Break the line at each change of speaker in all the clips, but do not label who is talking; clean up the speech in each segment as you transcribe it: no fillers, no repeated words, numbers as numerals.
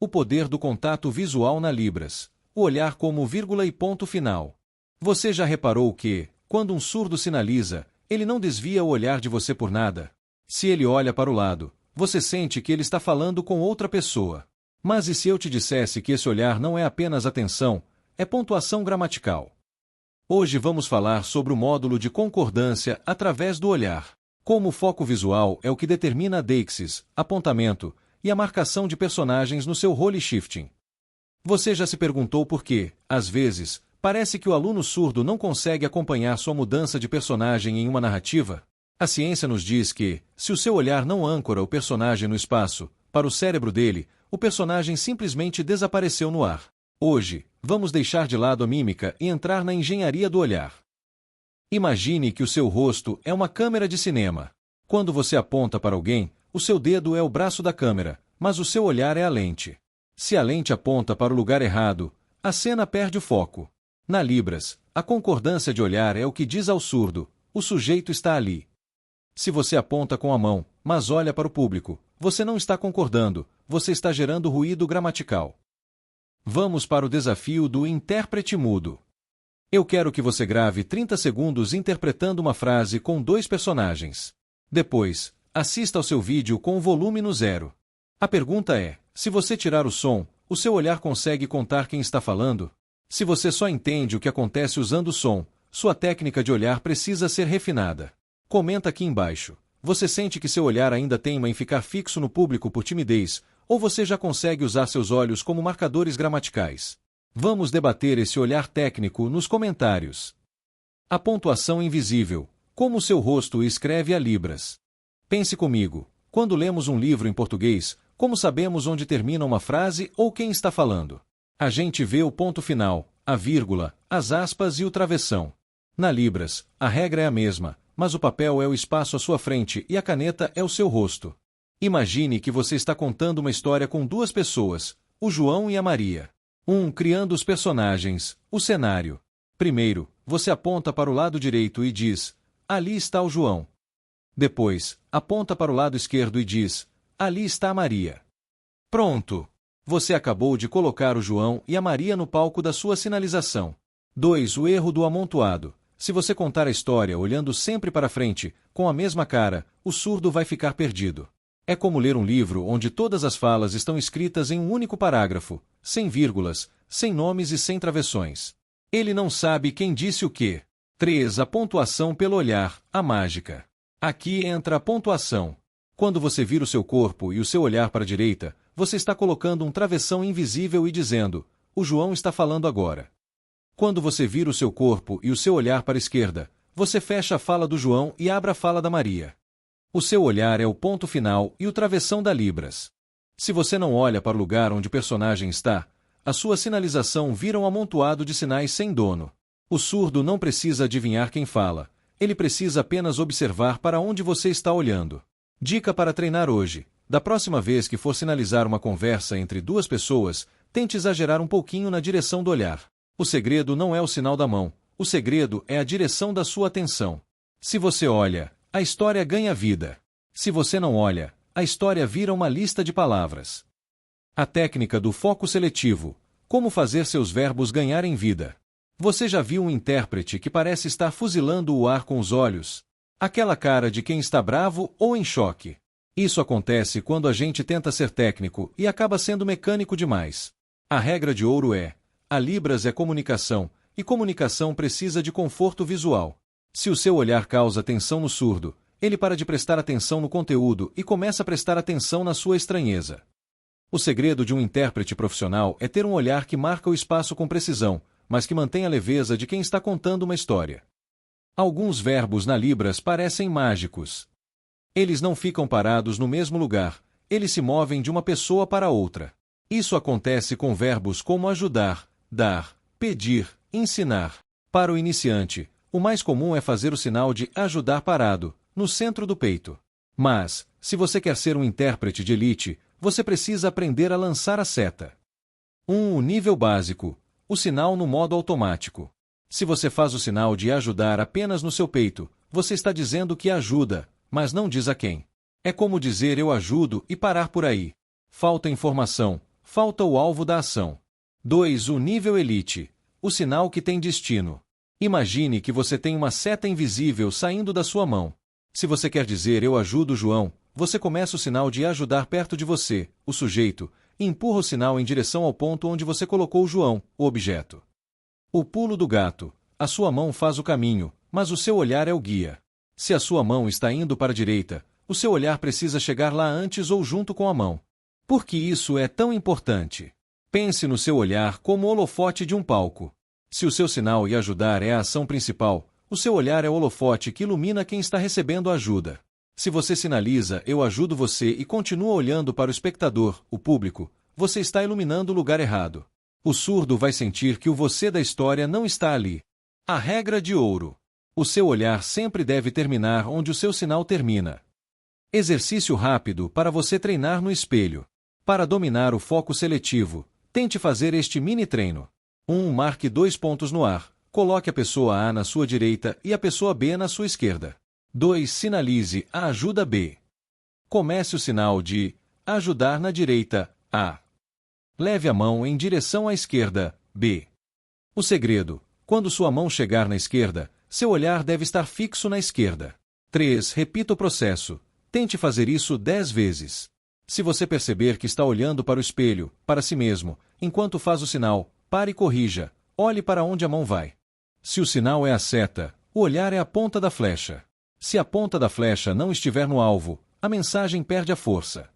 O poder do contato visual na Libras. O olhar como vírgula e ponto final. Você já reparou que, quando um surdo sinaliza, ele não desvia o olhar de você por nada? Se ele olha para o lado, você sente que ele está falando com outra pessoa. Mas e se eu te dissesse que esse olhar não é apenas atenção, é pontuação gramatical? Hoje vamos falar sobre o módulo de concordância através do olhar. Como o foco visual é o que determina a deixis, apontamento, e a marcação de personagens no seu role shifting. Você já se perguntou por que, às vezes, parece que o aluno surdo não consegue acompanhar sua mudança de personagem em uma narrativa? A ciência nos diz que, se o seu olhar não âncora o personagem no espaço, para o cérebro dele, o personagem simplesmente desapareceu no ar. Hoje, vamos deixar de lado a mímica e entrar na engenharia do olhar. Imagine que o seu rosto é uma câmera de cinema. Quando você aponta para alguém, o seu dedo é o braço da câmera, mas o seu olhar é a lente. Se a lente aponta para o lugar errado, a cena perde o foco. Na Libras, a concordância de olhar é o que diz ao surdo: o sujeito está ali. Se você aponta com a mão, mas olha para o público, você não está concordando, você está gerando ruído gramatical. Vamos para o desafio do intérprete mudo. Eu quero que você grave 30 segundos interpretando uma frase com 2 personagens. Depois, assista ao seu vídeo com o volume no 0. A pergunta é: se você tirar o som, o seu olhar consegue contar quem está falando? Se você só entende o que acontece usando o som, sua técnica de olhar precisa ser refinada. Comenta aqui embaixo. Você sente que seu olhar ainda teima em ficar fixo no público por timidez, ou você já consegue usar seus olhos como marcadores gramaticais? Vamos debater esse olhar técnico nos comentários. A pontuação invisível. Como seu rosto escreve a Libras? Pense comigo. Quando lemos um livro em português, como sabemos onde termina uma frase ou quem está falando? A gente vê o ponto final, a vírgula, as aspas e o travessão. Na Libras, a regra é a mesma, mas o papel é o espaço à sua frente e a caneta é o seu rosto. Imagine que você está contando uma história com 2 pessoas, o João e a Maria. Criando os personagens, o cenário. Primeiro, você aponta para o lado direito e diz: ali está o João. Depois, aponta para o lado esquerdo e diz: ali está a Maria. Pronto! Você acabou de colocar o João e a Maria no palco da sua sinalização. 2. O erro do amontoado. Se você contar a história olhando sempre para frente, com a mesma cara, o surdo vai ficar perdido. É como ler um livro onde todas as falas estão escritas em um único parágrafo, sem vírgulas, sem nomes e sem travessões. Ele não sabe quem disse o quê. 3. A pontuação pelo olhar, a mágica. Aqui entra a pontuação. Quando você vira o seu corpo e o seu olhar para a direita, você está colocando um travessão invisível e dizendo: o João está falando agora. Quando você vira o seu corpo e o seu olhar para a esquerda, você fecha a fala do João e abre a fala da Maria. O seu olhar é o ponto final e o travessão da Libras. Se você não olha para o lugar onde o personagem está, a sua sinalização vira um amontoado de sinais sem dono. O surdo não precisa adivinhar quem fala, ele precisa apenas observar para onde você está olhando. Dica para treinar hoje: da próxima vez que for sinalizar uma conversa entre 2 pessoas, tente exagerar um pouquinho na direção do olhar. O segredo não é o sinal da mão, o segredo é a direção da sua atenção. Se você olha, a história ganha vida. Se você não olha, a história vira uma lista de palavras. A técnica do foco seletivo. Como fazer seus verbos ganharem vida. Você já viu um intérprete que parece estar fuzilando o ar com os olhos? Aquela cara de quem está bravo ou em choque. Isso acontece quando a gente tenta ser técnico e acaba sendo mecânico demais. A regra de ouro é: a Libras é comunicação, e comunicação precisa de conforto visual. Se o seu olhar causa tensão no surdo, ele para de prestar atenção no conteúdo e começa a prestar atenção na sua estranheza. O segredo de um intérprete profissional é ter um olhar que marca o espaço com precisão, mas que mantém a leveza de quem está contando uma história. Alguns verbos na Libras parecem mágicos. Eles não ficam parados no mesmo lugar, eles se movem de uma pessoa para outra. Isso acontece com verbos como ajudar, dar, pedir, ensinar. Para o iniciante, o mais comum é fazer o sinal de ajudar parado, no centro do peito. Mas, se você quer ser um intérprete de elite, você precisa aprender a lançar a seta. O nível básico. O sinal no modo automático. Se você faz o sinal de ajudar apenas no seu peito, você está dizendo que ajuda, mas não diz a quem. É como dizer eu ajudo e parar por aí. Falta informação, falta o alvo da ação. 2. O nível elite, o sinal que tem destino. Imagine que você tem uma seta invisível saindo da sua mão. Se você quer dizer eu ajudo João, você começa o sinal de ajudar perto de você, o sujeito, e empurra o sinal em direção ao ponto onde você colocou o João, o objeto. O pulo do gato. A sua mão faz o caminho, mas o seu olhar é o guia. Se a sua mão está indo para a direita, o seu olhar precisa chegar lá antes ou junto com a mão. Por que isso é tão importante? Pense no seu olhar como o holofote de um palco. Se o seu sinal e ajudar é a ação principal, o seu olhar é o holofote que ilumina quem está recebendo a ajuda. Se você sinaliza eu ajudo você e continua olhando para o espectador, o público, você está iluminando o lugar errado. O surdo vai sentir que o você da história não está ali. A regra de ouro. O seu olhar sempre deve terminar onde o seu sinal termina. Exercício rápido para você treinar no espelho. Para dominar o foco seletivo, tente fazer este mini treino. 1. Marque 2 pontos no ar. Coloque a pessoa A na sua direita e a pessoa B na sua esquerda. 2. Sinalize a ajuda B. Comece o sinal de ajudar na direita, A. Leve a mão em direção à esquerda, B. O segredo: quando sua mão chegar na esquerda, seu olhar deve estar fixo na esquerda. 3. Repita o processo. Tente fazer isso 10 vezes. Se você perceber que está olhando para o espelho, para si mesmo, enquanto faz o sinal, pare e corrija. Olhe para onde a mão vai. Se o sinal é a seta, o olhar é a ponta da flecha. Se a ponta da flecha não estiver no alvo, a mensagem perde a força.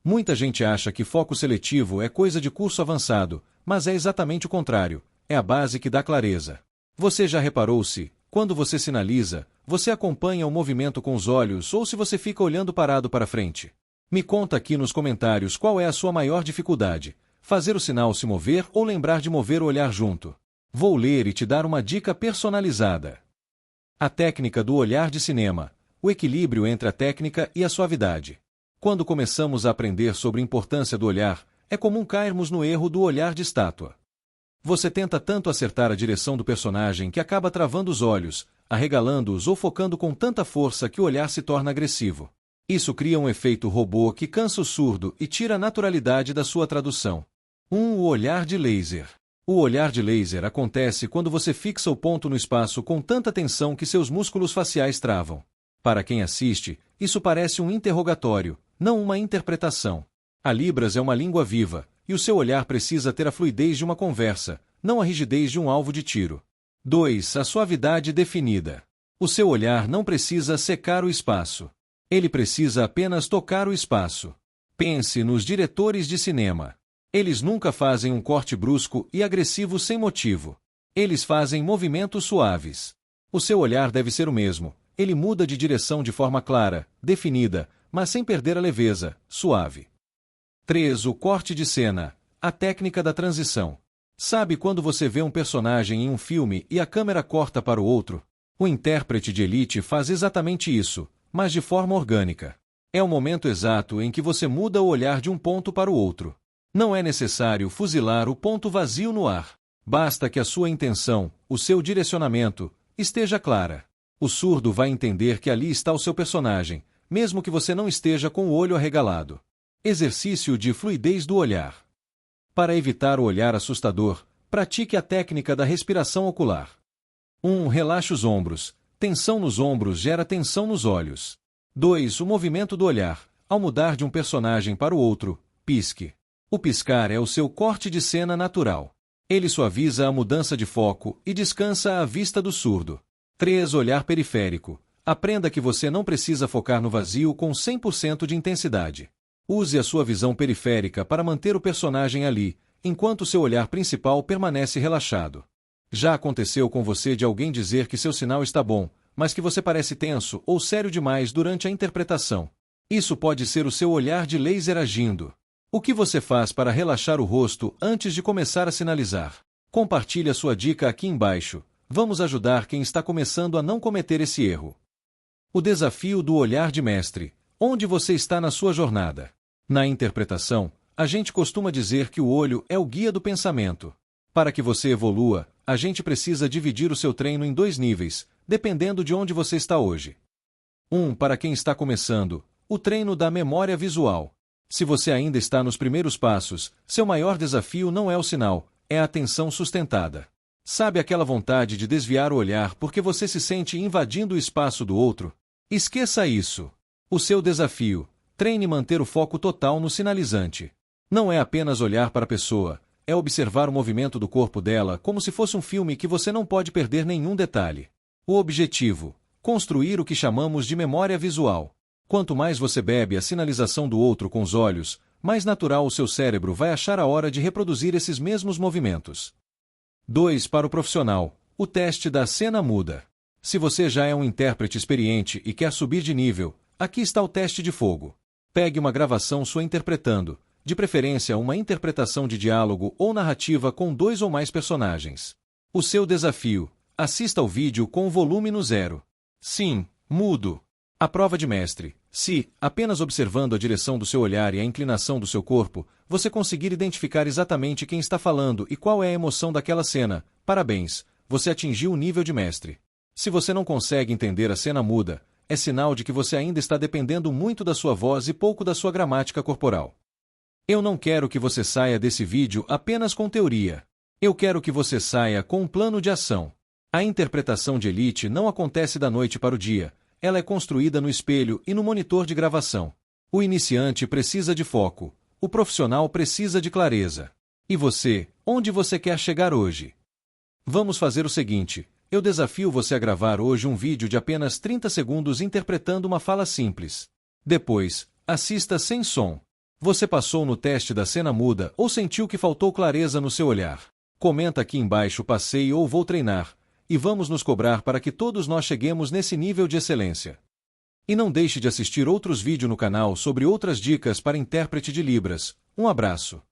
Muita gente acha que foco seletivo é coisa de curso avançado, mas é exatamente o contrário. É a base que dá clareza. Você já reparou se, quando você sinaliza, você acompanha o movimento com os olhos ou se você fica olhando parado para frente? Me conta aqui nos comentários qual é a sua maior dificuldade: fazer o sinal se mover ou lembrar de mover o olhar junto. Vou ler e te dar uma dica personalizada. A técnica do olhar de cinema. O equilíbrio entre a técnica e a suavidade. Quando começamos a aprender sobre a importância do olhar, é comum cairmos no erro do olhar de estátua. Você tenta tanto acertar a direção do personagem que acaba travando os olhos, arregalando-os ou focando com tanta força que o olhar se torna agressivo. Isso cria um efeito robô que cansa o surdo e tira a naturalidade da sua tradução. 1. O olhar de laser. O olhar de laser acontece quando você fixa o ponto no espaço com tanta tensão que seus músculos faciais travam. Para quem assiste, isso parece um interrogatório, não uma interpretação. A Libras é uma língua viva, e o seu olhar precisa ter a fluidez de uma conversa, não a rigidez de um alvo de tiro. 2. A suavidade definida. O seu olhar não precisa secar o espaço. Ele precisa apenas tocar o espaço. Pense nos diretores de cinema. Eles nunca fazem um corte brusco e agressivo sem motivo. Eles fazem movimentos suaves. O seu olhar deve ser o mesmo. Ele muda de direção de forma clara, definida, mas sem perder a leveza, suave. 3. O corte de cena. A técnica da transição. Sabe quando você vê um personagem em um filme e a câmera corta para o outro? O intérprete de elite faz exatamente isso, mas de forma orgânica. É o momento exato em que você muda o olhar de um ponto para o outro. Não é necessário fuzilar o ponto vazio no ar. Basta que a sua intenção, o seu direcionamento, esteja clara. O surdo vai entender que ali está o seu personagem, mesmo que você não esteja com o olho arregalado. Exercício de fluidez do olhar. Para evitar o olhar assustador, pratique a técnica da respiração ocular. 1. Relaxe os ombros. Tensão nos ombros gera tensão nos olhos. 2. O movimento do olhar. Ao mudar de um personagem para o outro, pisque. O piscar é o seu corte de cena natural. Ele suaviza a mudança de foco e descansa a vista do surdo. 3. Olhar periférico. Aprenda que você não precisa focar no vazio com 100% de intensidade. Use a sua visão periférica para manter o personagem ali, enquanto seu olhar principal permanece relaxado. Já aconteceu com você de alguém dizer que seu sinal está bom, mas que você parece tenso ou sério demais durante a interpretação? Isso pode ser o seu olhar de laser agindo. O que você faz para relaxar o rosto antes de começar a sinalizar? Compartilhe a sua dica aqui embaixo. Vamos ajudar quem está começando a não cometer esse erro. O desafio do olhar de mestre. Onde você está na sua jornada? Na interpretação, a gente costuma dizer que o olho é o guia do pensamento. Para que você evolua, a gente precisa dividir o seu treino em 2 níveis, dependendo de onde você está hoje. 1. Para quem está começando, o treino da memória visual. Se você ainda está nos primeiros passos, seu maior desafio não é o sinal, é a atenção sustentada. Sabe aquela vontade de desviar o olhar porque você se sente invadindo o espaço do outro? Esqueça isso. O seu desafio: treine manter o foco total no sinalizante. Não é apenas olhar para a pessoa, é observar o movimento do corpo dela como se fosse um filme que você não pode perder nenhum detalhe. O objetivo: construir o que chamamos de memória visual. Quanto mais você bebe a sinalização do outro com os olhos, mais natural o seu cérebro vai achar a hora de reproduzir esses mesmos movimentos. 2. Para o profissional: o teste da cena muda. Se você já é um intérprete experiente e quer subir de nível, aqui está o teste de fogo. Pegue uma gravação sua interpretando, de preferência uma interpretação de diálogo ou narrativa com 2 ou mais personagens. O seu desafio: assista ao vídeo com o volume no 0. Sim, mudo. A prova de mestre: se, apenas observando a direção do seu olhar e a inclinação do seu corpo, você conseguir identificar exatamente quem está falando e qual é a emoção daquela cena, parabéns, você atingiu o nível de mestre. Se você não consegue entender a cena muda, é sinal de que você ainda está dependendo muito da sua voz e pouco da sua gramática corporal. Eu não quero que você saia desse vídeo apenas com teoria. Eu quero que você saia com um plano de ação. A interpretação de elite não acontece da noite para o dia, ela é construída no espelho e no monitor de gravação. O iniciante precisa de foco, o profissional precisa de clareza. E você, onde você quer chegar hoje? Vamos fazer o seguinte: eu desafio você a gravar hoje um vídeo de apenas 30 segundos interpretando uma fala simples. Depois, assista sem som. Você passou no teste da cena muda ou sentiu que faltou clareza no seu olhar? Comenta aqui embaixo: passei ou vou treinar. E vamos nos cobrar para que todos nós cheguemos nesse nível de excelência. E não deixe de assistir outros vídeos no canal sobre outras dicas para intérprete de Libras. Um abraço.